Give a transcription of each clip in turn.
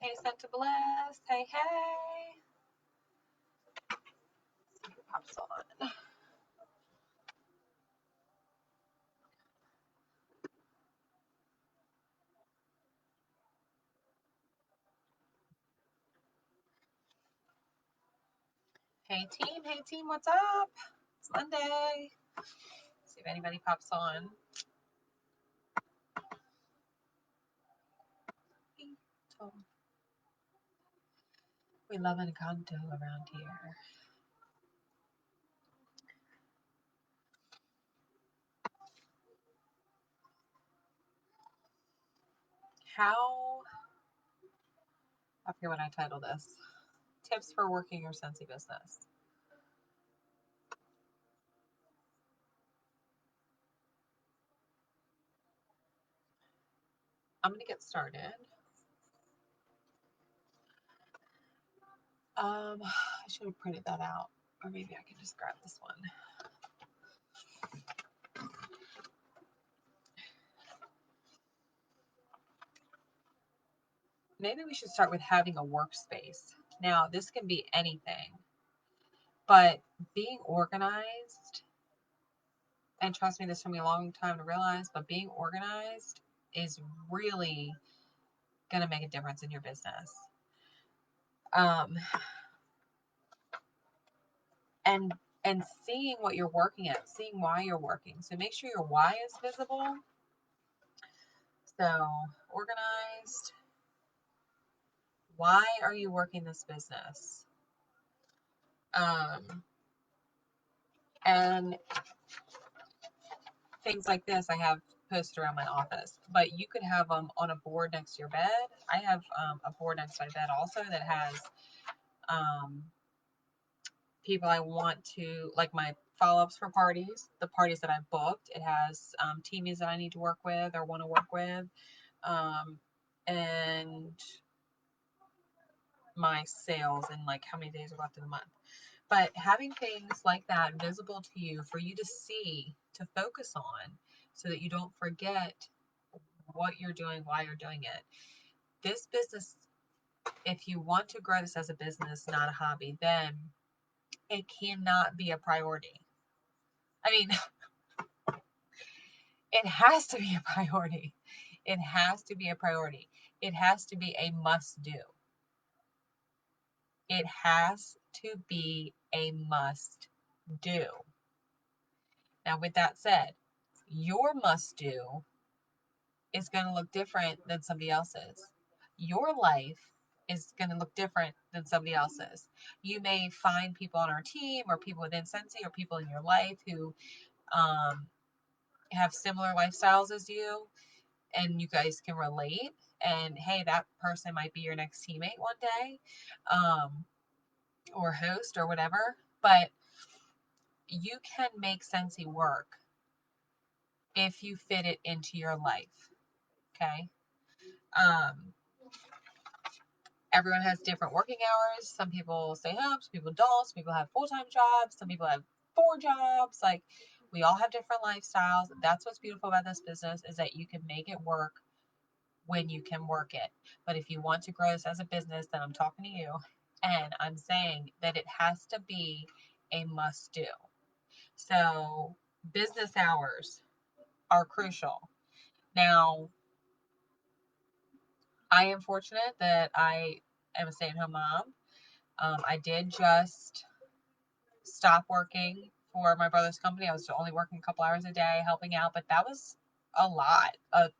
Hey, Sent to Bless. Hey, hey. Pops on. Hey, team, what's up? It's Monday. See if anybody pops on. We love Encanto around here. How, I forget what I titled this. Tips for working your Scentsy business. I'm going to get started. I should have printed that out. Or maybe I can just grab this one. Maybe we should start with having a workspace. Now, this can be anything, but being organized, and trust me, this took me a long time to realize, but being organized is really going to make a difference in your business. And seeing what you're working at, seeing why you're working. So make sure your why is visible. So organized. Why are you working this business? And things like this I have posted around my office, but you could have them on a board next to your bed. I have a board next to my bed also that has people I want to, like my follow-ups for parties, the parties that I've booked. It has teamies that I need to work with or want to work with, and my sales and like how many days are left in the month. But having things like that visible to you for you to see, to focus on, so that you don't forget what you're doing, why you're doing it. This business, if you want to grow this as a business, not a hobby, then it cannot be a priority. I mean, it has to be a priority. It has to be a priority. It has to be a must do. It has to be a must do. Now, with that said, your must do is going to look different than somebody else's. Your life is going to look different than somebody else's. You may find people on our team or people within Scentsy or people in your life who have similar lifestyles as you, and you guys can relate. And hey, that person might be your next teammate one day, or host or whatever. But you can make Scentsy work if you fit it into your life. Okay. Everyone has different working hours. Some people stay home, some people don't. Some people have full-time jobs. Some people have 4 jobs. Like, we all have different lifestyles. That's what's beautiful about this business, is that you can make it work when you can work it. But if you want to grow this as a business, then I'm talking to you, and I'm saying that it has to be a must do. So business hours are crucial. Now, I am fortunate that I am a stay-at-home mom. I did just stop working for my brother's company. I was only working a couple hours a day helping out, but that was a lot.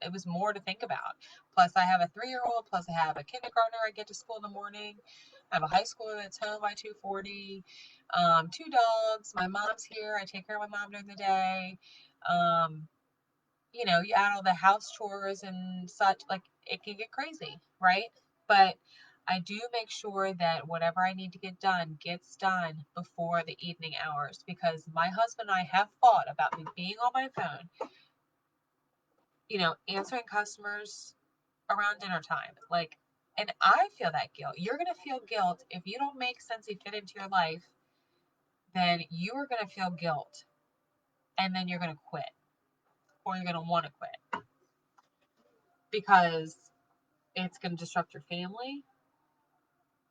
It was more to think about. Plus, I have a 3-year-old. Plus, I have a kindergartner I get to school in the morning. I have a high schooler that's home by 2:40. 2 dogs. My mom's here. I take care of my mom during the day. You add all the house chores and such, like, it can get crazy, right? But I do make sure that whatever I need to get done gets done before the evening hours, because my husband and I have fought about me being on my phone, answering customers around dinner time. Like, and I feel that guilt. You're going to feel guilt if you don't make Scentsy fit into your life, then you are going to feel guilt, and then you're going to quit, or you're going to want to quit, because it's going to disrupt your family,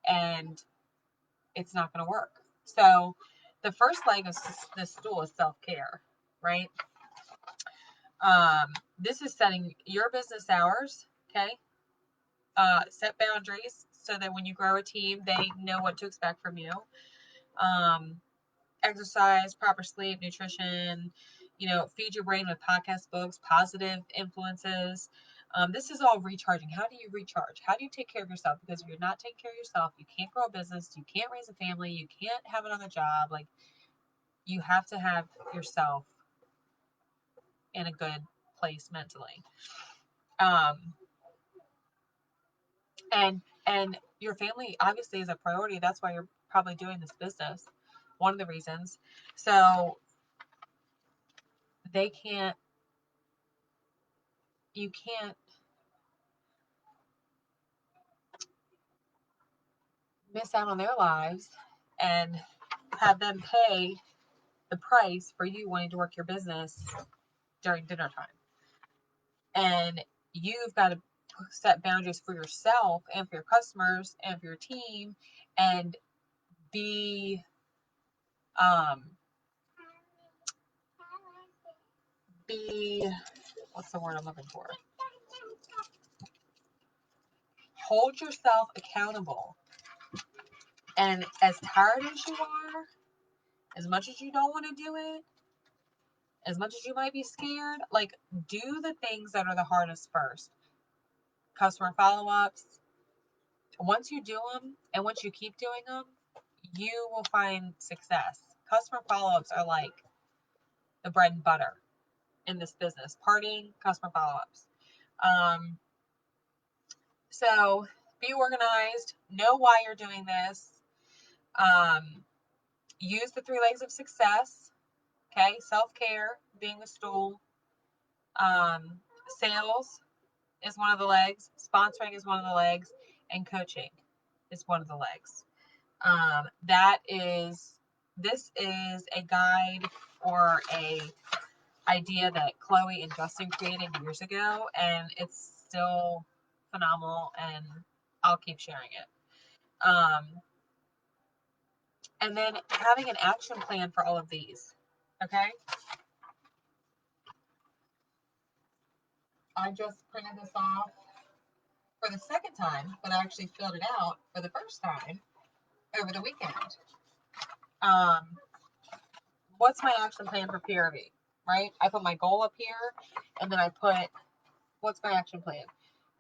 and it's not going to work. So the first leg of this stool is self-care, right? This is setting your business hours, okay? Set boundaries so that when you grow a team, they know what to expect from you. Exercise, proper sleep, nutrition, feed your brain with podcast books, positive influences. This is all recharging. How do you recharge? How do you take care of yourself? Because if you're not taking care of yourself, you can't grow a business, you can't raise a family, you can't have another job. Like, you have to have yourself in a good place mentally. And your family obviously is a priority. That's why you're probably doing this business. One of the reasons. So you can't miss out on their lives and have them pay the price for you wanting to work your business during dinner time. And you've got to set boundaries for yourself and for your customers and for your team, and be what's the word I'm looking for? Hold yourself accountable. And as tired as you are, as much as you don't want to do it, as much as you might be scared, like, do the things that are the hardest first. Customer follow-ups. Once you do them and once you keep doing them, you will find success. Customer follow-ups are like the bread and butter in this business. Partying, customer follow-ups. So be organized. Know why you're doing this. Use the 3 legs of success. Okay, self-care being the stool. Sales is one of the legs. Sponsoring is one of the legs, and coaching is one of the legs. This is a guide or a idea that Chloe and Justin created years ago, and it's still phenomenal, and I'll keep sharing it. And then having an action plan for all of these. Okay. I just printed this off for the second time, but I actually filled it out for the first time over the weekend. What's my action plan for PRV, right? I put my goal up here, and then I put, what's my action plan?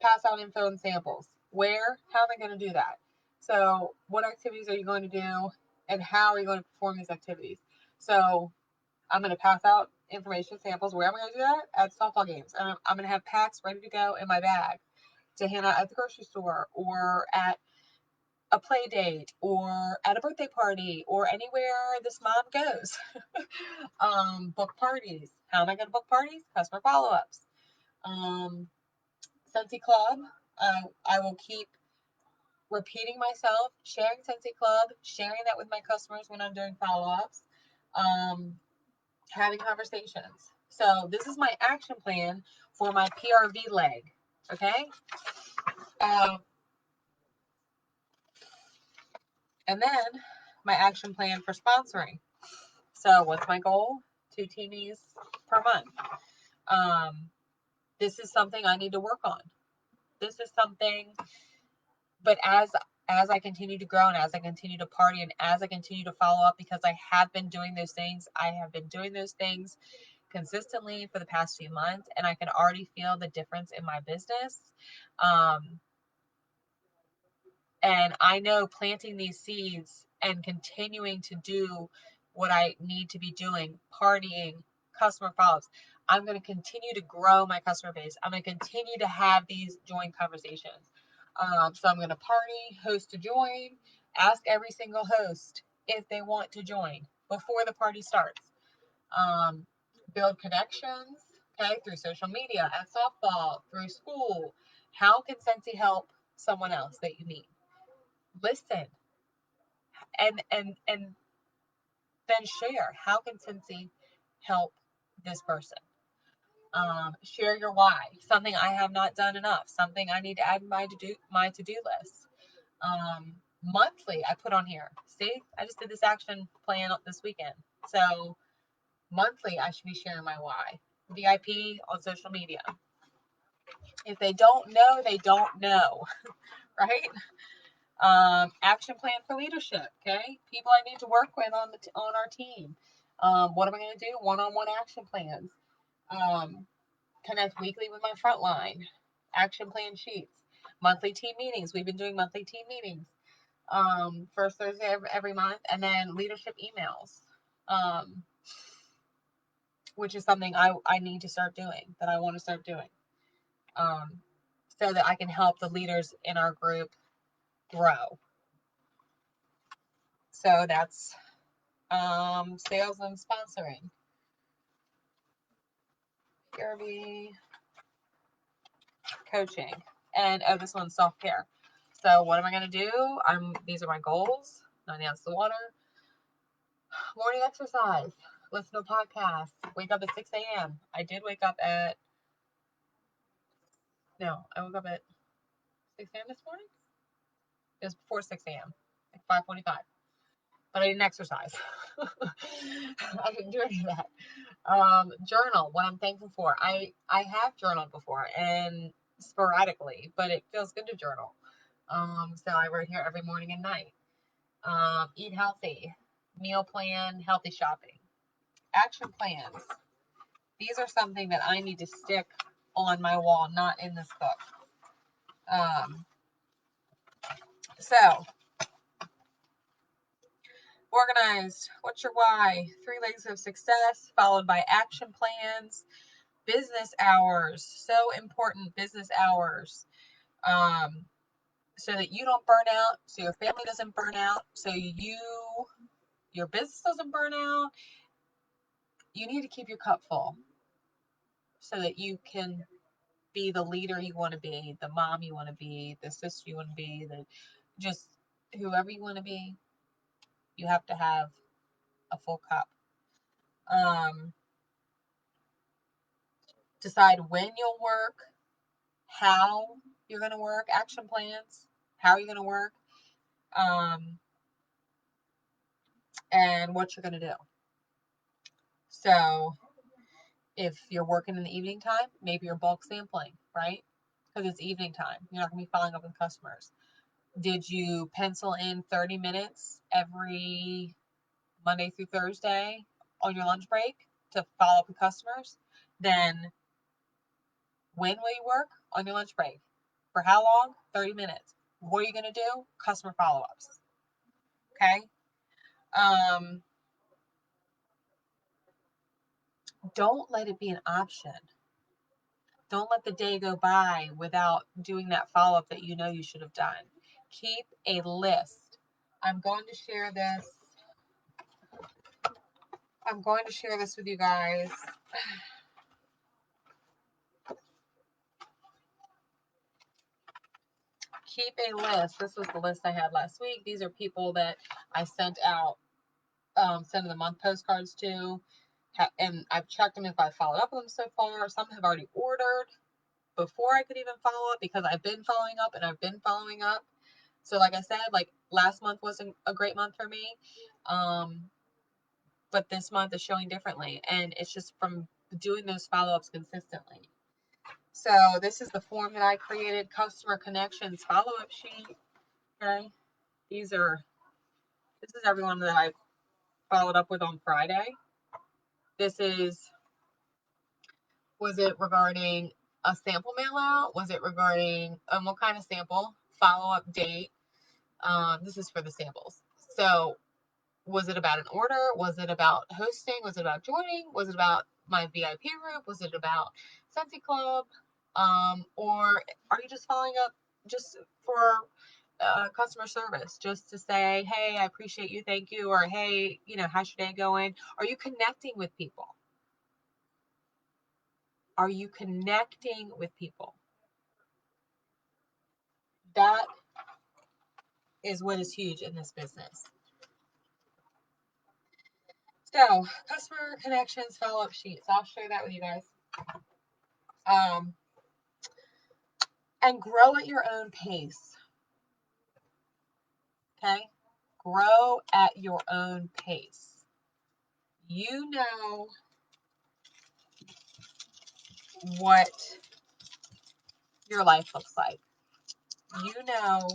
Pass out info and samples. Where? How am I going to do that? So what activities are you going to do, and how are you going to perform these activities? So I'm going to pass out information samples. Where am I going to do that? At softball games. I'm going to have packs ready to go in my bag to hand out at the grocery store, or at a play date, or at a birthday party, or anywhere this mom goes. Book parties. How am I going to book parties? Customer follow-ups. Scentsy Club. I will keep repeating myself, sharing Scentsy Club, sharing that with my customers when I'm doing follow-ups, having conversations. So this is my action plan for my PRV leg. Okay. And then my action plan for sponsoring. So what's my goal? 2 teamies per month. This is something I need to work on. This is something, but as I continue to grow, and as I continue to party, and as I continue to follow up, because I have been doing those things, consistently for the past few months, and I can already feel the difference in my business. And I know planting these seeds and continuing to do what I need to be doing, partying, customer follow-ups, I'm going to continue to grow my customer base. I'm going to continue to have these joint conversations. So I'm going to party, host a join, ask every single host if they want to join before the party starts. Build connections, okay, through social media, at softball, through school. How can Scentsy help someone else that you meet? Listen, and then share. How can Scentsy help this person? Share your why. Something I have not done enough. Something I need to add my to-do list. Monthly, I put on here. See, I just did this action plan this weekend. So monthly, I should be sharing my why. VIP on social media. If they don't know, they don't know, right? Action plan for leadership. Okay, people I need to work with on our team. What am I going to do? One-on-one action plans. Connect weekly with my frontline. Action plan sheets. Monthly team meetings. We've been doing monthly team meetings. First Thursday every month, and then leadership emails. Which is something I need to start doing, that I want to start doing, so that I can help the leaders in our group grow. So that's sales and sponsoring. PRV coaching. And oh, this one's self-care. So what am I going to do? These are my goals. 90 ounces of water. Morning exercise. Listen to a podcast. Wake up at 6 a.m. I did wake up at, no, I woke up at 6 a.m. this morning. It was before 6 a.m. like 5:45. But I didn't exercise. I didn't do any of that. Journal what I'm thankful for. I have journaled before, and sporadically, but it feels good to journal. So I write here every morning and night. Eat healthy, meal plan, healthy shopping, action plans. These are something that I need to stick on my wall, not in this book. So organized. What's your why? 3 legs of success, followed by action plans. Business hours, so important. Business hours, so that you don't burn out, so your family doesn't burn out, so your business doesn't burn out. You need to keep your cup full so that you can be the leader you want to be, the mom you want to be, the sister you want to be, just whoever you want to be. You have to have a full cup. Decide when you'll work, how you're going to work, action plans, how you're going to work, and what you're going to do. So if you're working in the evening time, maybe you're bulk sampling, right? Because it's evening time. You're not going to be following up with customers. Did you pencil in 30 minutes every Monday through Thursday on your lunch break to follow up with customers? Then when will you work on your lunch break? For how long? 30 minutes. What are you going to do? Customer follow-ups. Okay? Don't let it be an option. Don't let the day go by without doing that follow-up that you know you should have done. Keep a list. I'm going to share this with you guys. Keep a list. This was the list I had last week. These are people that I sent out send of the month postcards to. And I've checked them if I followed up with them so far. Some have already ordered before I could even follow up, because I've been following up and I've been following up. So like I said, like last month wasn't a great month for me. But this month is showing differently. And it's just from doing those follow-ups consistently. So this is the form that I created, customer connections follow-up sheet. Okay. This is everyone that I followed up with on Friday. Was it regarding a sample mail out? Was it regarding what kind of sample? Follow-up date. This is for the samples. So was it about an order? Was it about hosting? Was it about joining? Was it about my VIP group? Was it about Scentsy Club? Or are you just following up just for customer service, just to say, hey, I appreciate you, thank you, or hey, how's your day going? Are you connecting with people? Are you connecting with people? That is what is huge in this business. So, customer connections follow-up sheets. I'll share that with you guys. Um, and grow at your own pace. Okay? Grow at your own pace. You know what your life looks like. You know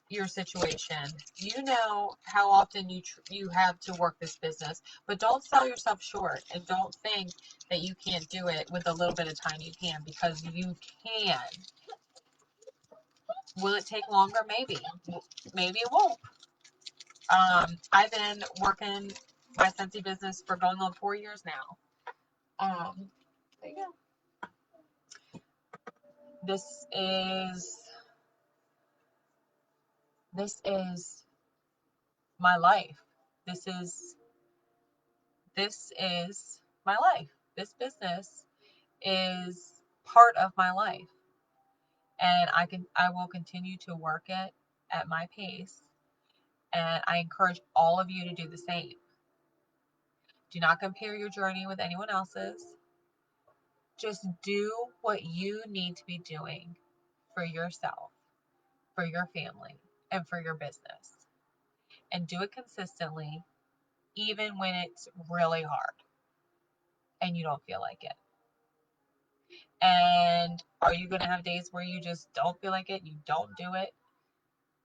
your situation. You know how often you have to work this business, but don't sell yourself short and don't think that you can't do it with a little bit of time. You can, because you can. Will it take longer? Maybe. Maybe it won't. I've been working my Scentsy business for going on 4 years now. There you go. This is my life. This is my life. This business is part of my life, and I will continue to work it at my pace, and I encourage all of you to do the same. Do not compare your journey with anyone else's. Just do what you need to be doing for yourself, for your family, and for your business, and do it consistently, even when it's really hard and you don't feel like it. And are you going to have days where you just don't feel like it? You don't do it?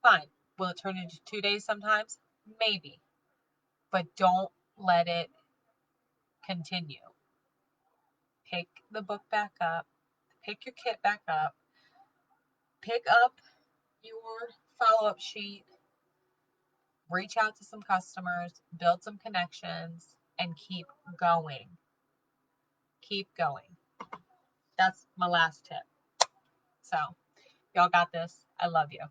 Fine. Will it turn into 2 days sometimes? Maybe. But don't let it continue. Pick the book back up. Pick your kit back up. Pick up your follow-up sheet. Reach out to some customers. Build some connections. And keep going. Keep going. That's my last tip. So, y'all got this. I love you.